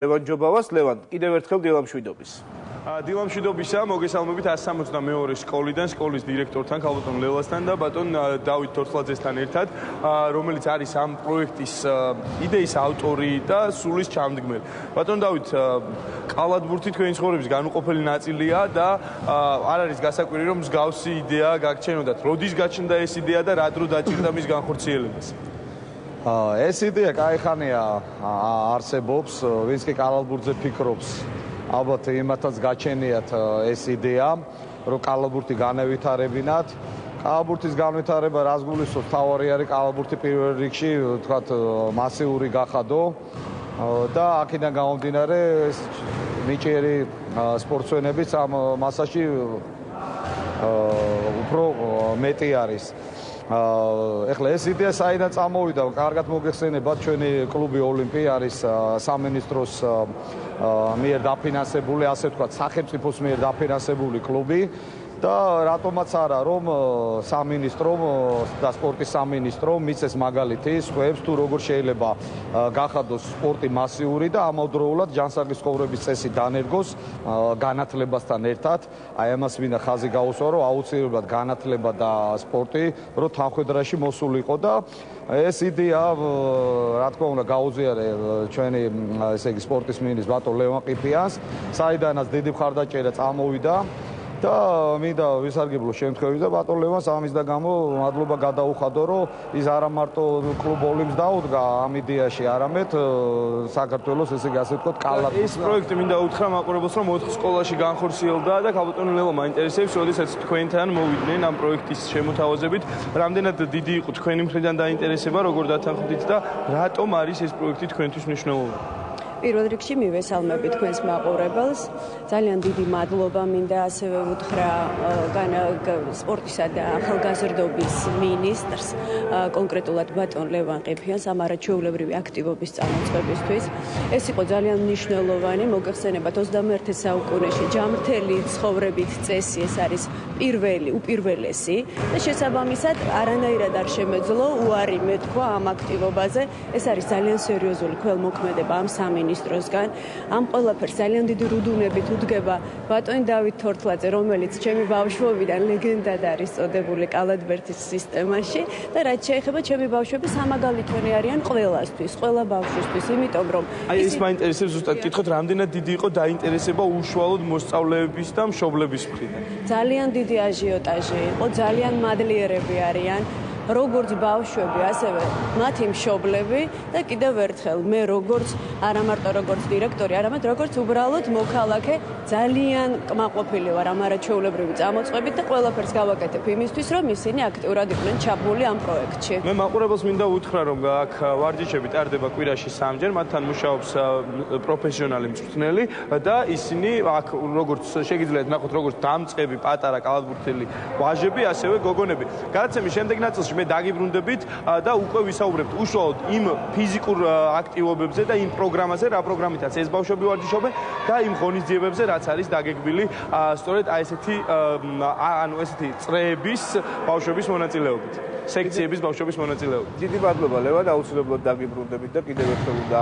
ლევან ჯობავას, ლევან, კიდევ ერთხელ დილამშვიდობის. დილამშვიდობისა, მოგესალმებით 162 სკოლიდან, სკოლის დირექტორთან, ქალბატონ ლელასთან და ბატონ დავით თორთლაძესთან ერთად, რომელიც არის ამ პროექტის იდეის ავტორი და სულის ჩამდგმელი. ბატონ დავით, კალათბურთი თქვენი ცხოვრების განუყოფელი ნაწილია და არ არის გასაკვირი, რომ მსგავსი იდეა გაგჩენოდათ. როდის გაჩნდა ეს იდეა და რა დრო დაჭირდა მის განხორციელებას? ეს იდეა კაიხანია არსებობს, ვინც კი კალათბურთზე ფიქრობს, ალბათ იმათაც გაჩენიათ ეს იდეა, რომ კალათბურთი განევითარებინათ. კალათბურთის განვითარება რას გულისხმობს? თავარი არის კალათბურთი პირველ რიგში, ვთქვათ, მასიური გახადო და აქედან გამომდინარე ეს ნიჭიერი სპორტსმენებიც ამ მასაში უფრო მეტი არის. ეხლა ეს იდეა საიდან წამოვიდა? კარგად მოგეხსენებათ, ჩვენი კლუბი ოლიმპი არის სამინისტროს მიერ დაფინანსებული, ასე ვთქვათ, სახელმწიფოს მიერ დაფინანსებული კლუბი და რატომაც არა, რომ სამინისტრომ და სპორტის სამინისტრომ მიცეს მაგალითი სხვებს თუ როგორ შეიძლება გახადოს სპორტი მასიური და ამავდროულად ჯანსაღი ცხოვრების წესი დანერგოს განათლებასთან ერთად. აი ამას მინდა ხაზი გაუსვა, რომ აუცილებლად განათლება და სპორტი რო თანხვედრაში მოსულიყო და ეს იდეა, რა თქმა უნდა, გაუზიარე ჩვენი ესე იგი სპორტის მინისტრის ბატონ ლევან ყიფიანს, საიდანაც დიდი მხარდაჭერა წამოვიდა და მინდა ვისარგებლო შემთხვევით და ბატონ ლევანს ამის და გამო მადლობა გადაუხადო, რომ ის არა მარტო კლუბ ოლიმპს დაუდგა ამ იდეაში, არამედ საქართველოს ესე იგი ასე ვთქვათ კალათბურთს. ეს პროექტი მინდა უთხრა მაყურებელს, რომ 4 სკოლაში განხორციელდა და ქალბატონ ლევან მაინტერესებს, როდესაც თქვენთან მოვიდნენ ამ პროექტის შემოთავაზებით, რამდენად დიდი იყო თქვენი მხრიდან დაინტერესება, როგორ დათანხმდით და რატომ არის ეს პროექტი თქვენთვის მნიშვნელოვანი? პირველ რიგში მივესალმები თქვენს მაყურებელს. ძალიან დიდი მადლობა მინდა ასევე უთხრა სპორტისა და ახალგაზრდობის მინისტრს, კონკრეტულად ბატონ ლევან ყიფიანს ამ არაჩვეულებრივი აქტივობის წამოწყებისთვის. ეს იყო ძალიან მნიშვნელოვანი, მოგეხსენებათ 21 საუკუნეში ჯანმრთელი ცხოვრებით წესი, ეს არის უპირველესი და შესაბამისად არანაირად არ შემეძლო უარი მეთქვა ამ აქტივობაზე. ეს არის ძალიან სერიოზული ქველმოქმედება ამ სამინისტროსგან. ამ ყველაფერს ძალიან დიდი რუდუნებით უდგება ბატონ დავით თორთლაძე, რომელიც ჩემი ბავშვობიდან ლეგენდად არის წოდებული კალათბურთის სისტემაში და რაც შეეხება ჩემი ბავშვები სამაგალითონი არიან ყველასთვის, ყველა ბავშვისთვის, იმიტომ რომ ეს მაინტერესებს ზუსტად კითხოთ, რამდენად დიდი იყო დაინტერესება უშუალოდ მოსწავლეების და მშობლების მხრიდან? ძალიან დიდი აჟიოტაჟი იყო, ძალიან მადლიერები არიან როგორც ბავშვები, ასევე მათი მშობლები და კიდევ ერთხელ მე არა მარტო როგორც დირექტორი, არამედ როგორც უბრალოდ მოქალაქე ძალიან კმაყოფილი ვარ ამ არაჩვეულებრივი წამოწყებით და ყველაფერს გავაკეთებ იმისთვის, რომ ისინი აქტიურად იყვნენ ჩაბმული ამ პროექტში. მე მაყურებელს მინდა უთხრა, რომ აქ ვარჯიშები ტარდება კვირაში 3 ჯერ, მათთან მუშაობს პროფესიონალი მწვრთნელი და ისინი აქ როგორც შეგიძლიათ ნახოთ, როგორც დამწყები პატარა კალათბურთელი ვაჟები, ასევე გოგონები. გადაცემის შემდეგ ნაწილში მე დაგიბრუნდებით და უკვე ვისაუბრებთ უშუალოდ იმ ფიზიკურ აქტივობებზე და იმ პროგრამაზე, რა პროგრამითაც ეს ბავშვები ვარჯიშობენ და იმ ღონისძიებებზე, რაც არის დაგეგმილი სწორედ ესეთი წრეების ბავშვების მონაწილეობით, სექციების ბავშვების მონაწილეობით. დიდი მადლობა ლევან, აუცილებლად დაგიბრუნდებით და კიდევ ერთხელ უნდა